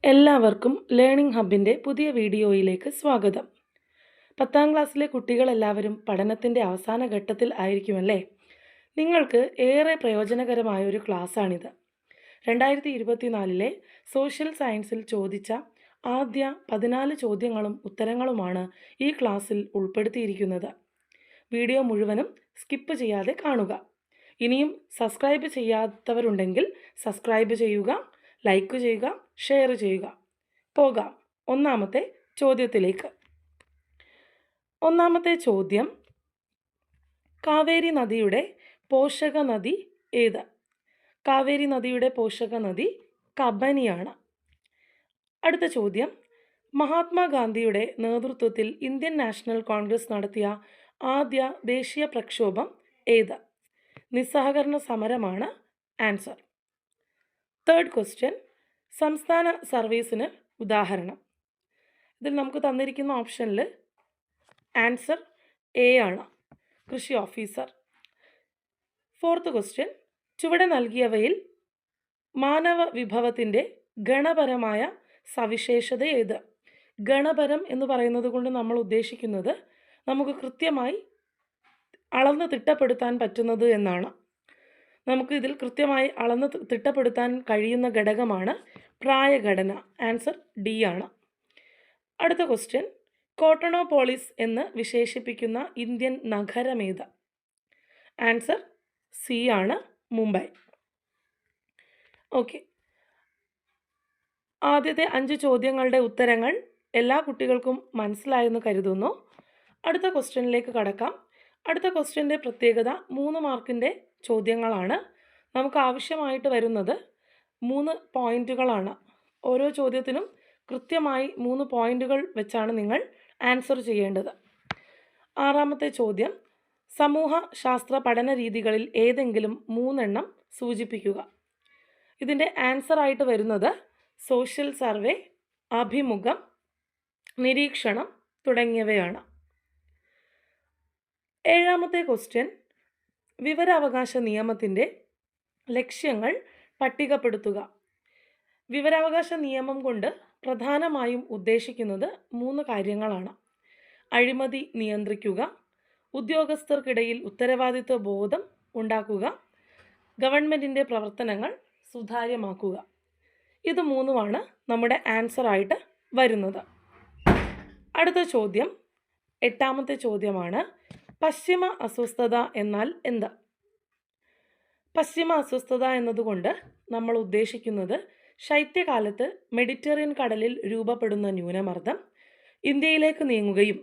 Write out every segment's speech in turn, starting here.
എല്ലാവർക്കും ലേണിംഗ് ഹബിൻ്റെ പുതിയ വീഡിയോയിലേക്ക് സ്വാഗതം. 10ാം ക്ലാസ്സിലെ കുട്ടികളെല്ലാവരും പഠനത്തിൻ്റെ അവസാന ഘട്ടത്തിൽ ആയിരിക്കുമല്ലേ? നിങ്ങൾക്ക് ഏറെ പ്രയോജനകരമായ ഒരു ക്ലാസ്സാണിത്. 2024 സോഷ്യൽ സയൻസിൽ ചോദിച്ച ആദ്യ 14 ചോദ്യങ്ങളും ഉത്തരങ്ങളുമാണ് ഈ ക്ലാസ്സിൽ ഉൾപ്പെടുത്തിയിരിക്കുന്നത്. വീഡിയോ മുഴുവനും സ്കിപ്പ് ചെയ്യാതെ കാണുക. ഇനിയും സബ്സ്ക്രൈബ് ചെയ്യാത്തവരുണ്ടെങ്കിൽ സബ്സ്ക്രൈബ് ചെയ്യുക, ലൈക്ക് ചെയ്യുക, ഷെയർ ചെയ്യുക. പോകാം ഒന്നാമത്തെ ചോദ്യത്തിലേക്ക്. ഒന്നാമത്തെ ചോദ്യം, കാവേരി നദിയുടെ പോഷക നദി ഏത്? കാവേരി നദിയുടെ പോഷക നദി കബനിയാണ്. അടുത്ത ചോദ്യം, മഹാത്മാഗാന്ധിയുടെ നേതൃത്വത്തിൽ ഇന്ത്യൻ നാഷണൽ കോൺഗ്രസ് നടത്തിയ ആദ്യ ദേശീയ പ്രക്ഷോഭം ഏത്? നിസ്സഹകരണ സമരമാണ് ആൻസർ. തേർഡ് ക്വസ്റ്റ്യൻ, സംസ്ഥാന സർവീസിന് ഉദാഹരണം. ഇതിൽ നമുക്ക് തന്നിരിക്കുന്ന ഓപ്ഷനിൽ ആൻസർ എ ആണ്, കൃഷി ഓഫീസർ. ഫോർത്ത് ക്വസ്റ്റ്യൻ, ചുവടെ നൽകിയവയിൽ മാനവ വിഭവത്തിൻ്റെ ഗണപരമായ സവിശേഷത ഏത്? ഗണപരം എന്ന് പറയുന്നത് കൊണ്ട് നമ്മൾ ഉദ്ദേശിക്കുന്നത് നമുക്ക് കൃത്യമായി അളന്ന് തിട്ടപ്പെടുത്താൻ പറ്റുന്നത് എന്നാണ്. നമുക്ക് ഇതിൽ കൃത്യമായി അളന്ന് തിട്ടപ്പെടുത്താൻ കഴിയുന്ന ഘടകമാണ് പ്രായഘടന. ആൻസർ ഡി ആണ്. അടുത്ത ക്വസ്റ്റ്യൻ, കോട്ടണോപോളിസ് എന്ന് വിശേഷിപ്പിക്കുന്ന ഇന്ത്യൻ നഗരമേത്? ആൻസർ സി ആണ്, മുംബൈ. ഓക്കെ, ആദ്യത്തെ 5 ചോദ്യങ്ങളുടെ ഉത്തരങ്ങൾ എല്ലാ കുട്ടികൾക്കും മനസ്സിലായെന്ന് കരുതുന്നു. അടുത്ത ക്വസ്റ്റ്യനിലേക്ക് കടക്കാം. അടുത്ത ക്വസ്റ്റ്യൻ്റെ പ്രത്യേകത 3 മാർക്കിൻ്റെ ചോദ്യങ്ങളാണ്. നമുക്ക് ആവശ്യമായിട്ട് വരുന്നത് 3 പോയിൻറ്റുകളാണ്. ഓരോ ചോദ്യത്തിനും കൃത്യമായി 3 പോയിൻറ്റുകൾ വെച്ചാണ് നിങ്ങൾ ആൻസർ ചെയ്യേണ്ടത്. 6ാമത്തെ ചോദ്യം, സമൂഹ ശാസ്ത്ര പഠന രീതികളിൽ ഏതെങ്കിലും 3 എണ്ണം സൂചിപ്പിക്കുക. ഇതിൻ്റെ ആൻസറായിട്ട് വരുന്നത് സോഷ്യൽ സർവേ, അഭിമുഖം, നിരീക്ഷണം തുടങ്ങിയവയാണ്. 7ാമത്തെ ക്വസ്റ്റ്യൻ, വിവരാവകാശ നിയമത്തിൻ്റെ ലക്ഷ്യങ്ങൾ പട്ടികപ്പെടുത്തുക. വിവരാവകാശ നിയമം കൊണ്ട് പ്രധാനമായും ഉദ്ദേശിക്കുന്നത് 3 കാര്യങ്ങളാണ്. അഴിമതി നിയന്ത്രിക്കുക, ഉദ്യോഗസ്ഥർക്കിടയിൽ ഉത്തരവാദിത്വ ബോധം ഉണ്ടാക്കുക, ഗവൺമെൻറ്റിൻ്റെ പ്രവർത്തനങ്ങൾ സുതാര്യമാക്കുക. ഇത് 3 നമ്മുടെ ആൻസറായിട്ട് വരുന്നത്. അടുത്ത ചോദ്യം 8ാമത്തെ ചോദ്യമാണ്, പശ്ചിമ അസ്വസ്ഥത എന്നാൽ എന്ത്? പശ്ചിമ അസ്വസ്ഥത എന്നതുകൊണ്ട് നമ്മൾ ഉദ്ദേശിക്കുന്നത് ശൈത്യകാലത്ത് മെഡിറ്ററേനിയൻ കടലിൽ രൂപപ്പെടുന്ന ന്യൂനമർദ്ദം ഇന്ത്യയിലേക്ക് നീങ്ങുകയും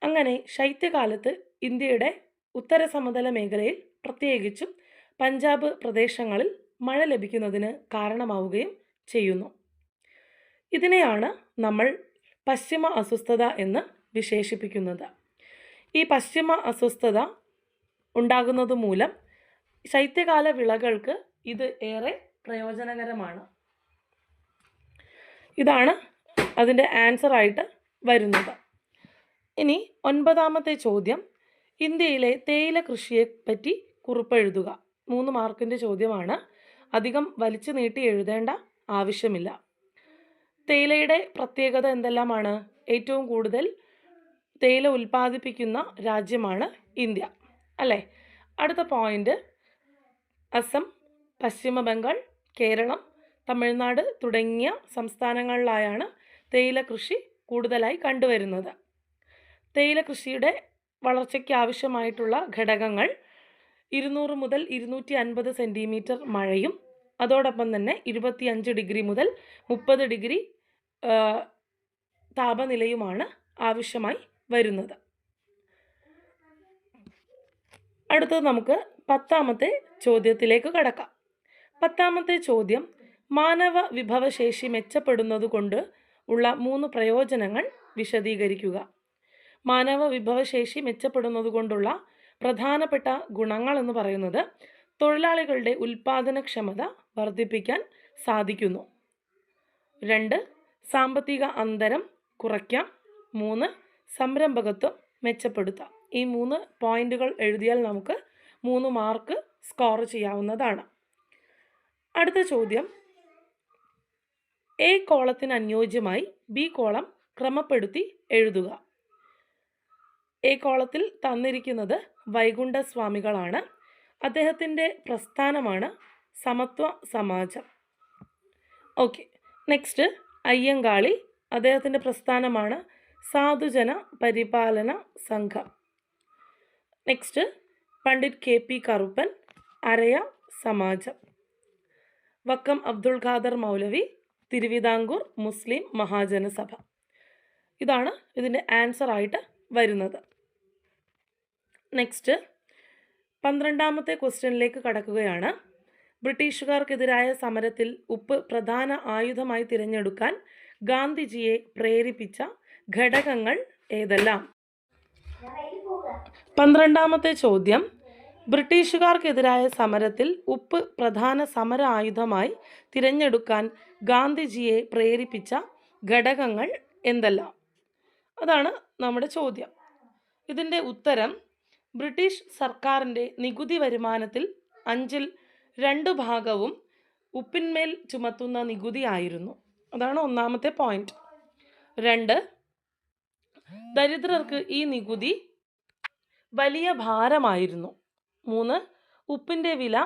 അങ്ങനെ ശൈത്യകാലത്ത് ഇന്ത്യയുടെ ഉത്തര സമതല മേഖലയിൽ പ്രത്യേകിച്ചും പഞ്ചാബ് പ്രദേശങ്ങളിൽ മഴ ലഭിക്കുന്നതിന് കാരണമാവുകയും ചെയ്യുന്നു. ഇതിനെയാണ് നമ്മൾ പശ്ചിമ അസ്വസ്ഥത എന്ന് വിശേഷിപ്പിക്കുന്നത്. ഈ പശ്ചിമ അസ്വസ്ഥത ഉണ്ടാകുന്നത് മൂലം ശൈത്യകാല വിളകൾക്ക് ഇത് ഏറെ പ്രയോജനകരമാണ്. ഇതാണ് അതിൻ്റെ ആൻസറായിട്ട് വരുന്നത്. ഇനി 9ാമത്തെ ചോദ്യം, ഇന്ത്യയിലെ തേയില കൃഷിയെ പറ്റി കുറിപ്പെഴുതുക. 3 മാർക്കിൻ്റെ ചോദ്യമാണ്. അധികം വലിച്ചു നീട്ടി എഴുതേണ്ട ആവശ്യമില്ല. തേയിലയുടെ പ്രത്യേകത എന്തെല്ലാമാണ്? ഏറ്റവും കൂടുതൽ തേയില ഉൽപ്പാദിപ്പിക്കുന്ന രാജ്യമാണ് ഇന്ത്യ, അല്ലേ? അടുത്ത പോയിൻ്റ്, അസം, പശ്ചിമ ബംഗാൾ, കേരളം, തമിഴ്നാട് തുടങ്ങിയ സംസ്ഥാനങ്ങളിലായാണ് തേയില കൃഷി കൂടുതലായി കണ്ടുവരുന്നത്. തേയില കൃഷിയുടെ വളർച്ചയ്ക്ക് ആവശ്യമായിട്ടുള്ള ഘടകങ്ങൾ 200 മുതൽ 250 സെൻറ്റിമീറ്റർ മഴയും അതോടൊപ്പം തന്നെ 25 ഡിഗ്രി മുതൽ 30 ഡിഗ്രി താപനിലയുമാണ് ആവശ്യമായി വരുന്നത്. അടുത്തത് നമുക്ക് 10ാമത്തെ ചോദ്യത്തിലേക്ക് കടക്കാം. 10ാമത്തെ ചോദ്യം, മാനവ വിഭവശേഷി മെച്ചപ്പെടുന്നത് കൊണ്ട് ഉള്ള 3 പ്രയോജനങ്ങൾ വിശദീകരിക്കുക. മാനവ വിഭവശേഷി മെച്ചപ്പെടുന്നത് കൊണ്ടുള്ള പ്രധാനപ്പെട്ട ഗുണങ്ങൾ എന്ന് പറയുന്നത് തൊഴിലാളികളുടെ ഉൽപ്പാദനക്ഷമത വർദ്ധിപ്പിക്കാൻ സാധിക്കുന്നു. 2, സാമ്പത്തിക അന്തരം കുറയ്ക്കാം. 3, സംരംഭകത്വം മെച്ചപ്പെടുത്താം. ഈ 3 പോയിൻറ്റുകൾ എഴുതിയാൽ നമുക്ക് 3 മാർക്ക് സ്കോർ ചെയ്യാവുന്നതാണ്. അടുത്ത ചോദ്യം, എ കോളത്തിന് അനുയോജ്യമായി ബി കോളം ക്രമപ്പെടുത്തി എഴുതുക. എ കോളത്തിൽ തന്നിരിക്കുന്നത് വൈകുണ്ഠസ്വാമികളാണ്. അദ്ദേഹത്തിൻ്റെ പ്രസ്ഥാനമാണ് സമത്വ സമാജം. ഓക്കെ, നെക്സ്റ്റ് അയ്യങ്കാളി, അദ്ദേഹത്തിൻ്റെ പ്രസ്ഥാനമാണ് സാധുജന പരിപാലന സംഘം. നെക്സ്റ്റ് പണ്ഡിറ്റ് KP കറുപ്പൻ, അരയ സമാജം. വക്കം അബ്ദുൾ ഖാദർ മൗലവി, തിരുവിതാംകൂർ മുസ്ലിം മഹാജനസഭ. ഇതാണ് ഇതിൻ്റെ ആൻസർ ആയിട്ട് വരുന്നത്. നെക്സ്റ്റ് 12ാമത്തെ ക്വസ്റ്റ്യനിലേക്ക് കടക്കുകയാണ്. ബ്രിട്ടീഷുകാർക്കെതിരായ സമരത്തിൽ ഉപ്പ് പ്രധാന ആയുധമായി തിരഞ്ഞെടുക്കാൻ ഗാന്ധിജിയെ പ്രേരിപ്പിച്ച ഘടകങ്ങൾ ഏതെല്ലാം? 12ാമത്തെ ചോദ്യം, ബ്രിട്ടീഷുകാർക്കെതിരായ സമരത്തിൽ ഉപ്പ് പ്രധാന സമര ആയുധമായി തിരഞ്ഞെടുക്കാൻ ഗാന്ധിജിയെ പ്രേരിപ്പിച്ച ഘടകങ്ങൾ എന്തെല്ലാം? അതാണ് നമ്മുടെ ചോദ്യം. ഇതിൻ്റെ ഉത്തരം ബ്രിട്ടീഷ് സർക്കാരിൻ്റെ നികുതി വരുമാനത്തിൽ 2/5 ഭാഗവും ഉപ്പിന്മേൽ ചുമത്തുന്ന നികുതിയായിരുന്നു. അതാണ് ഒന്നാമത്തെ പോയിന്റ്. 2, ദരിദ്രർക്ക് ഈ നികുതി വലിയ ഭാരമായിരുന്നു. 3, ഉപ്പിൻ്റെ വില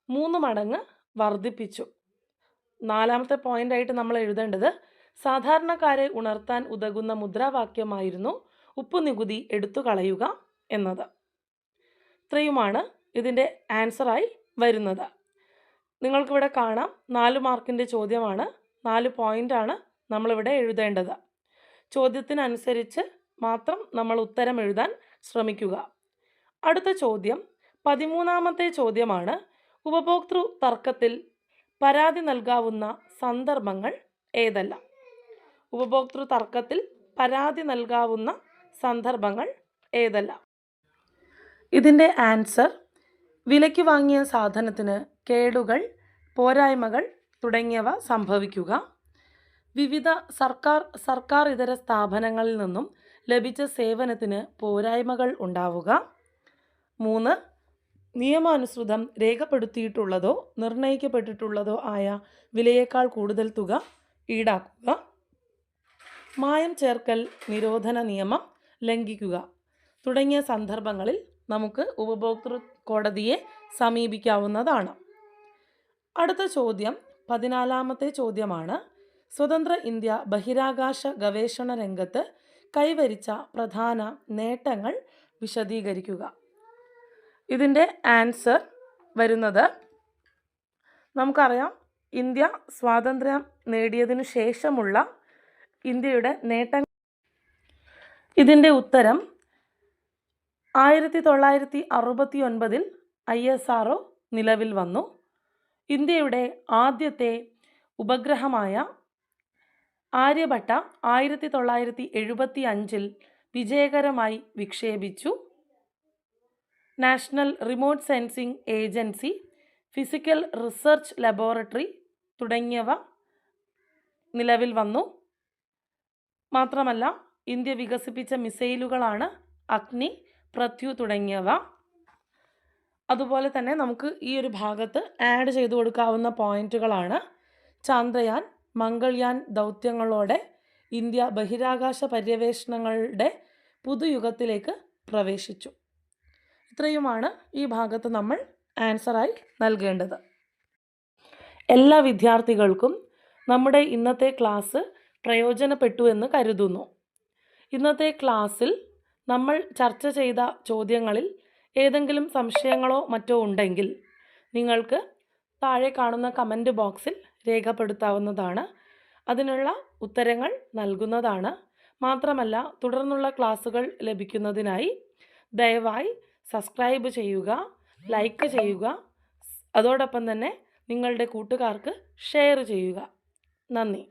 3 മടങ്ങ് വർദ്ധിപ്പിച്ചു. 4ാമത്തെ പോയിൻ്റായിട്ട് നമ്മൾ എഴുതേണ്ടത് സാധാരണക്കാരെ ഉണർത്താൻ ഉതകുന്ന മുദ്രാവാക്യമായിരുന്നു ഉപ്പ് നികുതി എടുത്തു കളയുക എന്നത്. ഇത്രയുമാണ് ഇതിൻ്റെ ആൻസറായി വരുന്നത്. നിങ്ങൾക്കിവിടെ കാണാം 4 മാർക്കിൻ്റെ ചോദ്യമാണ്. 4 പോയിൻ്റാണ് നമ്മളിവിടെ എഴുതേണ്ടത്. ചോദ്യത്തിനനുസരിച്ച് മാത്രം നമ്മൾ ഉത്തരം എഴുതാൻ ശ്രമിക്കുക. അടുത്ത ചോദ്യം 13ാമത്തെ ചോദ്യമാണ്. ഉപഭോക്തൃ തർക്കത്തിൽ പരാതി നൽകാവുന്ന സന്ദർഭങ്ങൾ ഏതെല്ലാം? ഉപഭോക്തൃ തർക്കത്തിൽ പരാതി നൽകാവുന്ന സന്ദർഭങ്ങൾ ഏതെല്ലാം? ഇതിൻ്റെ ആൻസർ വിലയ്ക്ക് വാങ്ങിയ സാധനത്തിന് കേടുകൾ, പോരായ്മകൾ തുടങ്ങിയവ സംഭവിക്കുക, വിവിധ സർക്കാർ ഇതര സ്ഥാപനങ്ങളിൽ നിന്നും ലഭിച്ച സേവനത്തിന് പോരായ്മകൾ ഉണ്ടാവുക, 3, നിയമാനുസൃതം രേഖപ്പെടുത്തിയിട്ടുള്ളതോ നിർണയിക്കപ്പെട്ടിട്ടുള്ളതോ ആയ വിലയേക്കാൾ കൂടുതൽ തുക ഈടാക്കുക, മായം ചേർക്കൽ നിരോധന നിയമം ലംഘിക്കുക തുടങ്ങിയ സന്ദർഭങ്ങളിൽ നമുക്ക് ഉപഭോക്തൃ കോടതിയെ സമീപിക്കാവുന്നതാണ്. അടുത്ത ചോദ്യം 14ാമത്തെ ചോദ്യമാണ്. സ്വതന്ത്ര ഇന്ത്യ ബഹിരാകാശ ഗവേഷണ രംഗത്ത് കൈവരിച്ച പ്രധാന നേട്ടങ്ങൾ വിശദീകരിക്കുക. ഇതിൻ്റെ ആൻസർ വരുന്നത് നമുക്കറിയാം, ഇന്ത്യ സ്വാതന്ത്ര്യം നേടിയതിനു ശേഷമുള്ള ഇന്ത്യയുടെ നേട്ടങ്ങൾ. ഇതിൻ്റെ ഉത്തരം 1969 ISRO നിലവിൽ വന്നു. ഇന്ത്യയുടെ ആദ്യത്തെ ഉപഗ്രഹമായ ആര്യഭട്ട 1975 വിജയകരമായി വിക്ഷേപിച്ചു. National remote sensing agency, physical research laboratory തുടങ്ങിയവ നിലവിൽ വന്നു. മാത്രമല്ല ഇന്ത്യ വികസിപ്പിച്ച മിസൈലുകളാണ് അഗ്നി, പൃഥ്വി തുടങ്ങിയവ. അതുപോലെ തന്നെ നമുക്ക് ഈ ഒരു ഭാഗത്ത് ആഡ് ചെയ്തു കൊടുക്കാവുന്ന പോയിന്റുകളാണ് ചാന്ദ്രയാൻ, മംഗൾയാൻ ദൗത്യങ്ങളോടെ ഇന്ത്യ ബഹിരാകാശ പര്യവേഷണങ്ങളുടെ പുതുയുഗത്തിലേക്ക് പ്രവേശിച്ചു. ഇത്രയുമാണ് ഈ ഭാഗത്ത് നമ്മൾ ആൻസറായി നൽകേണ്ടത്. എല്ലാ വിദ്യാർത്ഥികൾക്കും നമ്മുടെ ഇന്നത്തെ ക്ലാസ് പ്രയോജനപ്പെട്ടു എന്ന് കരുതുന്നു. ഇന്നത്തെ ക്ലാസ്സിൽ നമ്മൾ ചർച്ച ചെയ്ത ചോദ്യങ്ങളിൽ ഏതെങ്കിലും സംശയങ്ങളോ മറ്റോ ഉണ്ടെങ്കിൽ നിങ്ങൾക്ക് താഴെ കാണുന്ന കമൻറ്റ് ബോക്സിൽ രേഖപ്പെടുത്താവുന്നതാണ്. അതിനുള്ള ഉത്തരങ്ങൾ നൽകുന്നതാണ്. മാത്രമല്ല തുടർന്നുള്ള ക്ലാസ്സുകൾ ലഭിക്കുന്നതിനായി ദയവായി സബ്സ്ക്രൈബ് ചെയ്യുക, ലൈക്ക് ചെയ്യുക, അതോടൊപ്പം തന്നെ നിങ്ങളുടെ കൂട്ടുകാർക്ക് ഷെയർ ചെയ്യുക. നന്ദി.